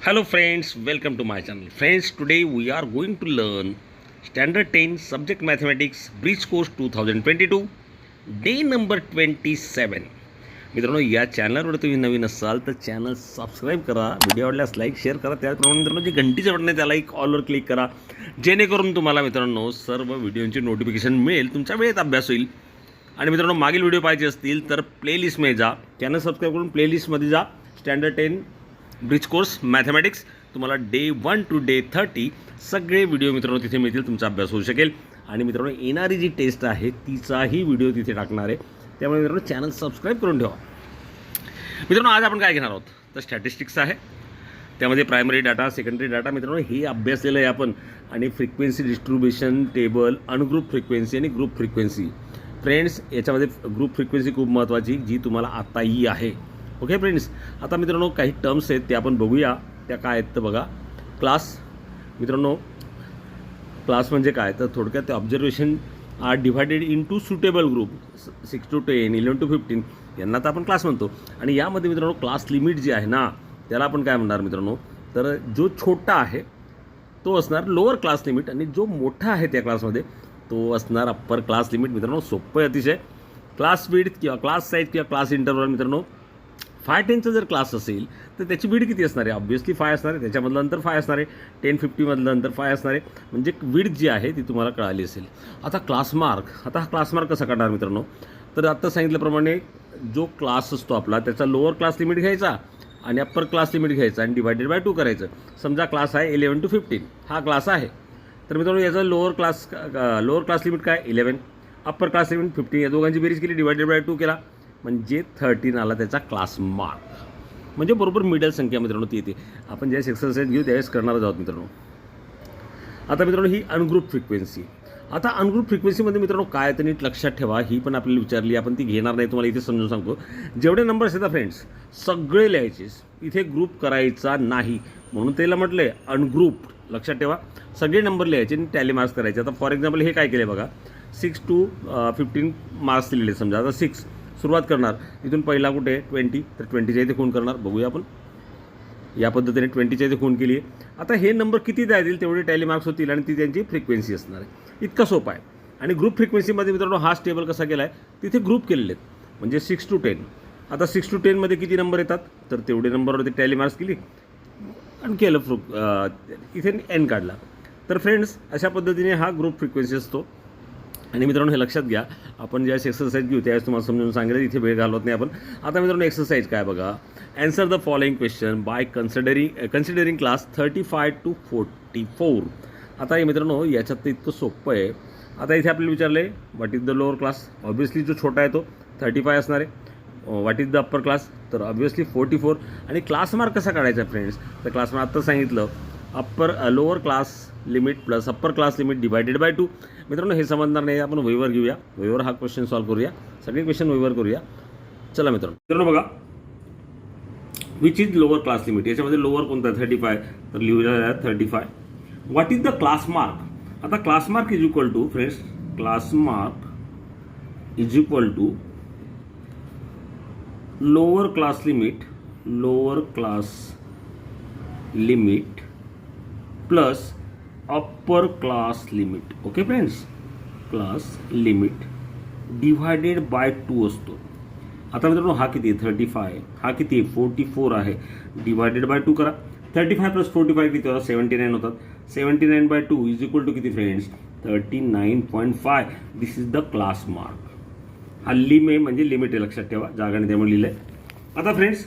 Hello friends, welcome to my channel. Friends, today we are going to learn Standard 10 Subject Mathematics Bridge Course 2022 Day number 27. मित्रांनो, या चॅनलवर तुम्ही नवीन असाल तर channel subscribe करा, video आवडल्यास लाईक शेअर करा. त्याचप्रमाणे मित्रांनो जी घंटीचं बटन आहे त्याला एक ऑलवर क्लिक करा, जेणेकरून तुम्हाला मित्रांनो सर्व व्हिडिओची नोटिफिकेशन मिळेल, तुमच्या वेळेत अभ्यास होईल. आणि मित्रांनो, मागील व्हिडिओ पाहिजे असतील तर प्लेलिस्टमध्ये जा, चॅनल सबस्क्राईब करून प्लेलिस्टमध्ये जा. स्टँडर्ड 10 ब्रिज कोर्स मॅथमॅटिक्स तुम्हाला डे 1 to डे 30 सगळे व्हिडिओ मित्रांनो तिथे मिळतील, तुमचा अभ्यास होऊ शकेल. आणि मित्रांनो, येणारी जी टेस्ट आहे तिचाही व्हिडिओ तिथे टाकणार आहे, त्यामुळे मित्रांनो चॅनल सबस्क्राईब करून ठेवा. मित्रांनो, आज आपण काय घेणार आहोत तर स्टॅटिस्टिक्स आहे, त्यामध्ये प्रायमरी डाटा, सेकंडरी डाटा मित्रांनो हे अभ्यासलेलं आहे आपण. आणि frequency distribution table, ungroup frequency आणि ग्रुप फ्रिक्वेन्सी. फ्रेंड्स, याच्यामध्ये ग्रुप फ्रिक्वेन्सी खूप महत्त्वाची जी तुम्हाला आताही आहे. ओके फ्रेंड्स, आता मित्रांनो काही टर्म्स आहेत ते आपण बघूया, त्या काय आहेत तर बघा. क्लास मित्रांनो, क्लास म्हणजे काय तर थोडक्यात ते observation are divided into suitable group 6 to 10, 11 to 15 यांना तर आपण क्लास म्हणतो. आणि यामध्ये मित्रांनो क्लास लिमिट जी आहे ना त्याला आपण काय म्हणणार मित्रांनो, तर जो छोटा आहे तो असणार लोअर क्लास लिमिट आणि जो मोठा आहे त्या क्लासमध्ये तो असणार अप्पर क्लास लिमिट. मित्रांनो सोपं आहे अतिशय. क्लास विड्थ किंवा क्लास साईज किंवा क्लास इंटरवल मित्रांनो 5-10चा जर क्लास असेल तर त्याची विड्थ किती असणार आहे, ऑब्व्हियसली 5 असणार आहे, त्याच्यामधलं अंतर 5 असणार आहे. 10-50 मधलं अंतर 5 असणार आहे, म्हणजे विड्थ जी आहे ती तुम्हाला कळाली असेल. आता क्लास मार्क, आता हा क्लास मार्क कसा काढणार मित्रांनो, तर आत्ता सांगितल्याप्रमाणे जो क्लास असतो आपला त्याचा लोअर क्लास लिमिट घ्यायचा आणि अप्पर क्लास लिमिट घ्यायचा आणि डिवायडेड बाय 2 करायचं. समजा क्लास आहे 11 to 15 हा क्लास आहे, तर मित्रांनो याचा लोअर क्लास लिमिट काय 11, अप्पर क्लास लिमिट 15, या दोघांची बेरीज केली, डिवायडेड बाय 2 केला म्हणजे 13 आला त्याचा क्लास मार्क. म्हणजे बरोबर मिडल संख्या मित्रांनो ती येते. आपण ज्यावेळेस एक्सरसाइज घेऊ त्यावेळेस करणारच आहोत मित्रांनो. आता मित्रांनो ही अनग्रुप फ्रिक्वेन्सी. आता अनग्रुप फ्रिक्वेन्सीमध्ये मित्रांनो काय तर नीट लक्षात ठेवा, ही पण आपल्याला विचारली, आपण ती घेणार नाही, तुम्हाला इथे समजून सांगतो. जेवढे नंबर्स येतात फ्रेंड्स सगळे लिहायचे, इथे ग्रुप करायचा नाही, म्हणून त्याला म्हटलं आहे अनग्रुप. लक्षात ठेवा, सगळे नंबर लिहायचे आणि टॅली मार्क्स करायचे. आता फॉर एक्झाम्पल हे काय केले बघा, 6 to 15 मार्क्स दिलेले. समजा आता 6 सुरुवात करणार, इथून पहिला कुठे 20, तर 20च्या इथे खूण करणार. बघूया आपण या पद्धतीने 20च्या इथे खूण केली आहे. आता हे नंबर किती द्यायतील तेवढे टॅली मार्क्स होतील आणि ती त्यांची फ्रिक्वेन्सी असणार आहे. इतका सोपा आहे. आणि ग्रुप फ्रिक्वेन्सीमध्ये मित्रांनो हाच टेबल कसा केला आहे, तिथे ग्रुप केलेले आहेत, म्हणजे 6 to 10. आता 6 to 10 मध्ये किती नंबर येतात तर तेवढे नंबरवरती टॅली मार्क्स केली आणि केलं इथे एन काढला. तर फ्रेंड्स अशा पद्धतीने हा ग्रुप फ्रिक्वेन्सी असतो. आणि मित्रांनो हे लक्षात घ्या, आपण ज्यावेळेस एक्सरसाइज घेऊ त्यावेळेस तुम्हाला समजून सांगितलं, इथे वेळ घालवत नाही आपण. आता मित्रांनो एक्सरसाइज काय बघा, answer the following question by considering class 35 to 44. आता हे मित्रांनो याच्यात तर इतकं सोपं आहे. आता इथे आपल्याला विचारलं आहे what is the lower class, obviously जो छोटा आहे तो 35 असणार आहे. What is the upper class, तर ऑब्व्हियसली 44. आणि क्लास मार्क कसा काढायचा फ्रेंड्स, तर क्लास मार्क आत्ता सांगितलं lower class limit plus upper class limit divided by 2. मित्रांनो हे समजणार नाही, आपण वहीवर घेऊया, वहीवर हा क्वेश्चन सॉल्व्ह करूया, सगळे क्वेश्चन वहीवर करूया. चला मित्रांनो बघा, which is lower class limit, याच्यामध्ये लोअर कोणता 35, तर लिहूया 35. What is the class mark, आता class mark is equal to friends, class mark is equal to lower class limit plus upper class limit. Okay friends, class limit divided by 2 असतो. आता मित्रांनो हा किती आहे 35, हा किती आहे 44 आहे, डिवायडेड बाय 2 करा. 35 प्लस 45 किती होतात 79 होतात. 79 बाय 2 इज इक्वल टू किती friends 39.5. This is the class mark. हा म्हणजे लिमिट आहे, लक्षात ठेवा, जागाने त्यामुळे लिहिलं आहे. आता friends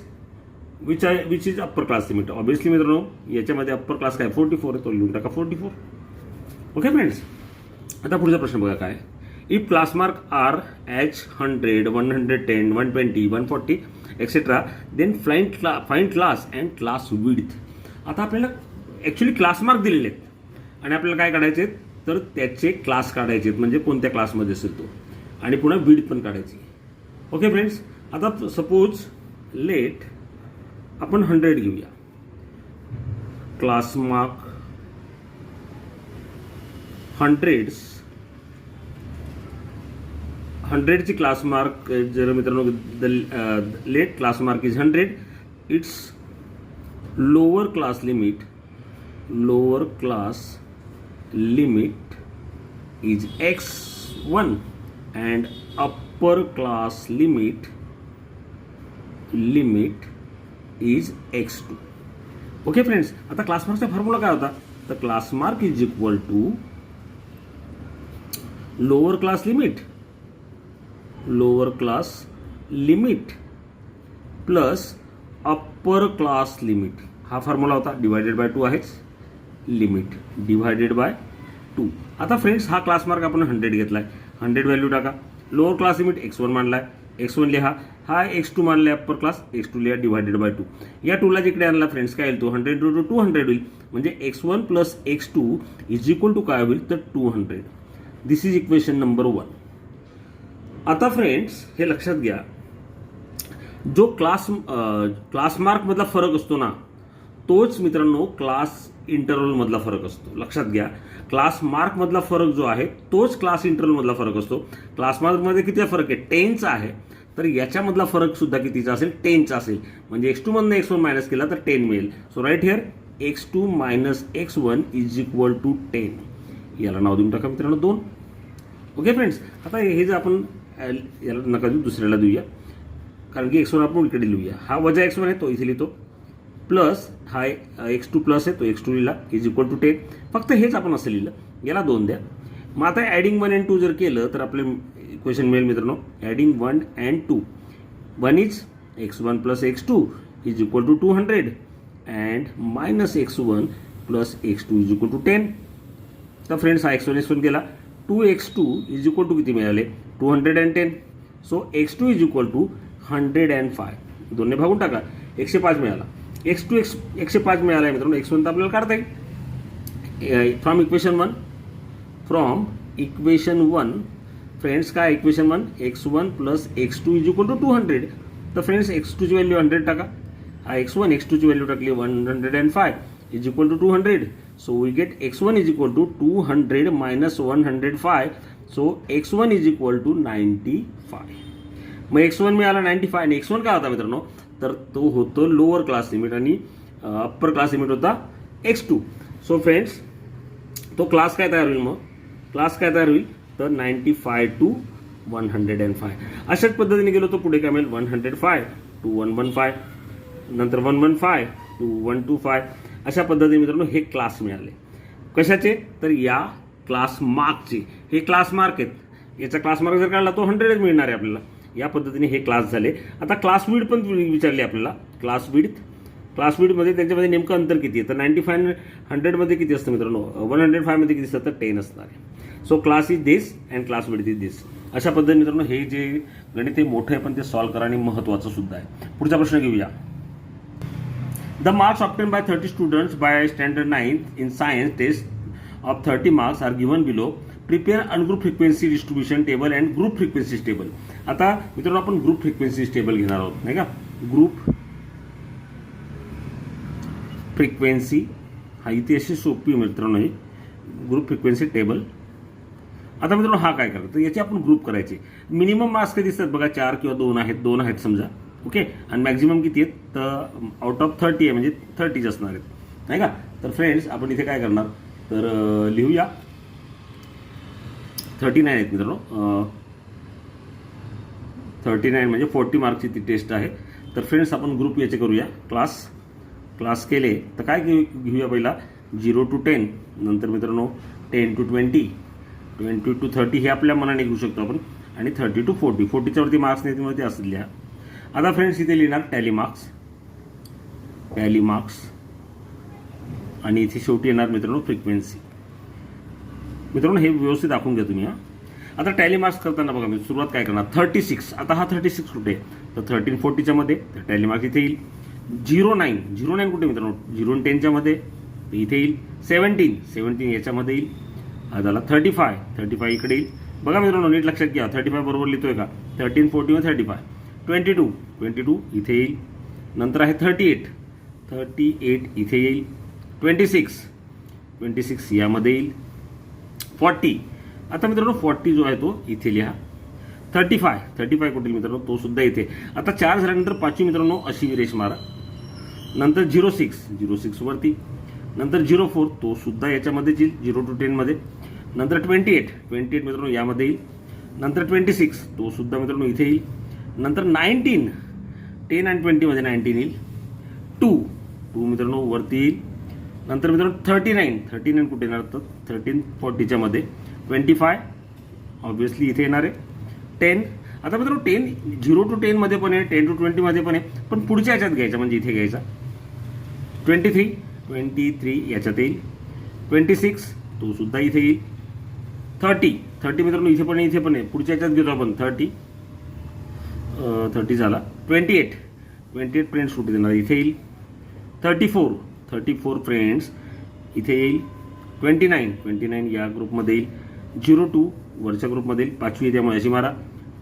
which is upper class limit, obviously मित्रांनो याच्यामध्ये अप्पर क्लास काय 44 आहे, तो लिहून टाका 44. ओके फ्रेंड्स, आता पुढचा प्रश्न बघा काय, if class mark are each 100, 110, 120, 140 etcetera, then find class and class width. आता आपल्याला ॲक्च्युली क्लास मार्क दिलेले आहेत आणि आपल्याला काय काढायचे आहेत तर त्याचे क्लास काढायचे आहेत, म्हणजे कोणत्या क्लासमध्ये असेल तो, आणि पुन्हा विड्थ पण काढायची. ओके फ्रेंड्स, आता सपोज लेट आपण 100 घेऊया, क्लास मार्क 100ची क्लास मार्क जर मित्रांनो the let class mark is 100, it's lower class limit is x1 and upper class limit is x2. Okay friends, आता क्लास मार्कचा फॉर्म्युला काय होता? तर class mark is equal to lower class limit plus upper class limit. हा formula होता. Divided by 2 आहेच, limit divided by 2. आता friends हा क्लास मार्क आपण 100 घेतलाय. 100 व्हॅल्यू टाका. Lower class limit x1 मानलाय, x1 लिहा. हा x2 मानलाय अप्पर क्लास, x2 लिहा डिवायडेड बाय 2. या 2 ला जिकडे आणला फ्रेंड्स काय येईल? तो 100 × 200 होईल. म्हणजे x1 plus x2 is equal to काय होईल? तर 200. दिस इज इक्वेशन नंबर 1. आता फ्रेंड्स हे लक्षात घ्या, जो क्लास मार्क मधला फरक असतो ना, तोच मित्रांनो क्लास इंटरवल मधला फरक असतो. लक्षात घ्या, क्लास मार्क मधला फरक जो आहे तोच क्लास इंटरवल मधला फरक असतो. क्लास मार्क मध्ये किती फरक आहे? 10चा आहे. तर याच्यामधला फरक सुद्धा कितीचा असेल? 10चा असेल. म्हणजे x2 मधनं x1 मायनस केला तर 10 मिळेल. So right here x2 minus x1 is equal to 10. याला नाव देऊन टाका मित्रांनो 2. ओके फ्रेंड्स, आता हे जे आपण याला नका देऊ, दुसऱ्याला देऊया, कारण की x1 आपण इकडे लिहूया. हा वजा x1 आहे तो इथे लिहितो, प्लस हा x2 प्लस आहे तो x2 लिहिला इज इक्वल टू 10. फक्त हेच आपण असं लिहिलं. याला 2 द्या. मग आता ॲडिंग 1 and 2 जर केलं तर आपले इक्वेशन मिळेल मित्रांनो. Adding 1 and 2. 1 is x1 plus x2 is equal to 200 and minus x1 plus x2 is equal to 10. तर फ्रेंड्स हा x1 गेला. 2x2 इज इक्वल टू किती मिळाले? 210. So x2 is equal to 105. दोन्ही भागून टाका. 105 मिळाला. x2 105 मिळाला आहे मित्रांनो. x1 तर आपल्याला काढता येईल फ्रॉम इक्वेशन 1. फ्रेंड्स काय equation 1? x1 plus x2 is equal to 200. तर फ्रेंड्स x2 ची व्हॅल्यू 100 टाका. हा x1 x2 ची व्हॅल्यू टाकली 105 is equal to 200. So we get x1 is equal to 200 minus 105. So x1 is equal to 95. मग x1 मिळाला 95 आणि x1 काय होता मित्रांनो? तर तो होतो लोअर क्लास लिमिट आणि अप्पर क्लास लिमिट होता x2. सो फ्रेंड्स तो क्लास काय तयार होईल? मग क्लास काय तयार होईल? तर 95 टू 105. अशाच पद्धतीने गेलो तो पुढे काय मिळेल? 105 टू 115, नंतर 115 टू 125. अशा पद्धतीने मित्रांनो हे क्लास मिळाले. कशाचे? तर या क्लास मार्कचे. हे क्लास मार्क आहेत. याचा क्लास मार्क जर काढला तो 100 मिळणार आहे आपल्याला. या पद्धतीने हे क्लास झाले. आता क्लास विड्थ पण विचारली आपल्याला. क्लास विड्थमध्ये त्यांच्यामध्ये नेमकं अंतर किती आहे? तर 95 100मध्ये किती असतं मित्रांनो? 105 मध्ये किती असतं? तर 10 असणार आहे. So class is this and class width is this. अशा पद्धतीने मित्रांनो हे जे गणित आहे मोठं आहे पण ते सॉल्व्ह करा आणि महत्त्वाचं सुद्धा आहे. पुढचा प्रश्न घेऊया. The marks obtain by 30 students by standard 9th in science test of 30 marks are given below. Prepare ungroup frequency distribution table and group frequency table. आता मित्रांनो आपण ग्रुप फ्रिक्वेन्सी टेबल घेणार आहोत नाही का? ग्रुप फ्रिक्वेन्सी हा इथे अशी सोपी मित्रांनो ही ग्रुप फ्रिक्वेन्सी टेबल. आता मित्रांनो हा काय करतो? तर याचे आपण ग्रुप करायचे. मिनिमम मार्क्स काय दिसतात बघा? 4 किंवा 2 आहेत. 2 आहेत समजा. ओके, आणि मॅक्झिमम किती आहेत? तर आउट ऑफ 30 आहे म्हणजे 30च असणार आहेत नाही का? तर फ्रेंड्स आपण इथे काय करणार? तर लिहूया 39 आहेत मित्रांनो. 39 म्हणजे 40 मार्क्सची ती टेस्ट आहे. तर फ्रेंड्स आपण ग्रुप याचे करूया. क्लास केले तर काय घेऊया? पहिला 0 to 10, नंतर मित्रांनो 10 to 20, 20 to 30 हे आपल्या मनाने घेऊ शकतो आपण, आणि 30 to 40. 40च्या वरती मार्क्स नाही त्यामुळे ते असं लिहा. आता फ्रेंड्स इथे लिहिणार टॅली मार्क्स आणि इथे शेवटी येणार मित्रांनो फ्रिक्वेन्सी. मित्रांनो हे व्यवस्थित दाखवून घ्या तुम्ही. आता टॅली मार्क्स करताना बघा मी सुरुवात काय करणार? 36. आता हा 36 कुठे? तर 13 40च्या मध्ये. तर टॅली मार्क्स इथे येईल. 09 कुठे मित्रांनो? 0 and 10च्या मध्ये इथे येईल. 17 याच्यामध्ये येईल. हा झाला 35 इकडे येईल. बघा मित्रांनो नीट लक्षात घ्या. 35 बरोबर लिहितोय का? 13 40 व 35. 22 इथे येईल. नंतर आहे 38 इथे येईल. 26 यामध्ये येईल. 40. आता मित्रांनो 40 जो आहे तो इथे लिहा. 35 कुठे मित्रांनो? तो सुद्धा इथे. आता 4 झाल्यानंतर 5वी मित्रांनो अशी रेष मारा. नंतर 06 वरती, नंतर 04 तो सुद्धा याच्यामध्येच येईल 0 to 10 मध्ये, नंतर 28 मित्रांनो यामध्ये येईल, नंतर 26 तो सुद्धा मित्रांनो इथे येईल, नंतर 19 10 आणि 20 मध्ये 19 येईल, 2 मित्रांनो वरती येईल, नंतर मित्रांनो 39 कुठे येणार तर 1340च्या मध्ये, 25 ऑब्व्हियसली इथे येणार आहे, 10 आता मित्रांनो 10 0 to 10 मध्ये पण आहे, 10 to 20 मध्ये पण आहे, पण पुढच्या याच्यात घ्यायचा म्हणजे इथे घ्यायचा, 23 याच्यात येईल, 26 तो सुद्धा इथे येईल, 30 मित्रांनो इथे पण आहे, पुढच्या याच्यात घेतो आपण 30 झाला, 28 फ्रेंड्स कुठे देणार इथे येईल, 34 फ्रेंड्स इथे येईल, 29 या ग्रुपमध्ये येईल, 02 वरच्या ग्रुपमध्ये येईल, 5वी त्यामुळे अशी मारा,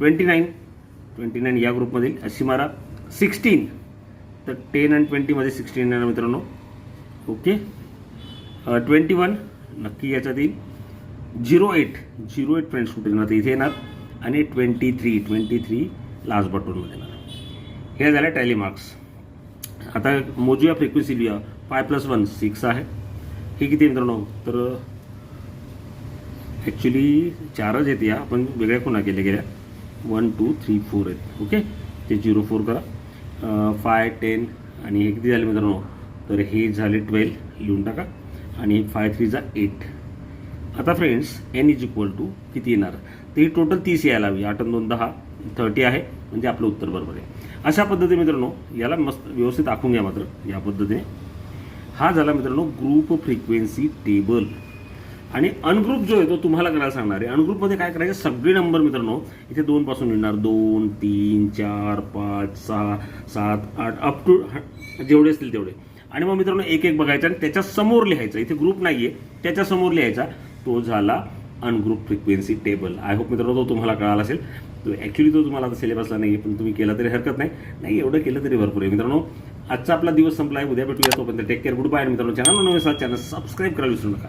29 या ग्रुपमध्ये येईल अशी मारा, 16 तर 10 आणि 20 मध्ये 16 येणार मित्रांनो, ओके, 21 नक्की याच्यात येईल, 08 फ्रेंड्स कुठे येणार इथे येणार, आणि 23 लास्ट बटनमध्ये येणार. हे झालं टॅली मार्क्स. आता मोजूया फ्रिक्वेन्सी लिहूया, 5 + 1 6 आहे, हे किती मित्रांनो तर ॲक्च्युली 4च येते, या आपण वेगळ्या कोणा गेल्या 1 2 3 4 आहेत, ओके, ते 04 करा, 5 10 आणि हे किती झाले मित्रांनो तर हे झाले 12 लिहून टाका, आणि 5 3 8. आता फ्रेंड्स n = किती येणार तर ही टोटल 30 यायला हवी, 8 आणि 2 10 30 आहे, म्हणजे आपलं उत्तर बरोबर आहे. अशा पद्धतीने मित्रांनो याला मस्त व्यवस्थित आखून घ्या मात्र या पद्धतीने. हा झाला मित्रांनो ग्रुप फ्रिक्वेन्सी टेबल. आणि अनग्रुप जो आहे तो तुम्हाला करायला सांगणार आहे. अनग्रुपमध्ये काय करायचं, सगळे नंबर मित्रांनो इथे 2 पासून लिहिणार, 2 3 4 5 6 7 8 अप टू जेवढे असतील तेवढे. आणि मग मित्रांनो एक एक बघायचं आणि त्याच्या समोर लिहायचं, इथे ग्रुप नाहीये त्याच्या समोर लिहायचा, तो झाला ungroup frequency table. I hope मित्रांनो तो तुम्हाला कळाला असेल. तो ॲक्च्युली तो तुम्हाला आता सिलेबसला नाही आहे, पण तुम्ही केला तरी हरकत नाही एवढं केलं तरी भरपूर आहे. मित्रांनो आजचा आपला दिवस संपला आहे, उद्या भेटूया, तोपर्यंत टेक केअर, गुड बाय. मित्रांनो चॅनल नवीन चॅनल सबस्क्राईब करायला विसरू नका.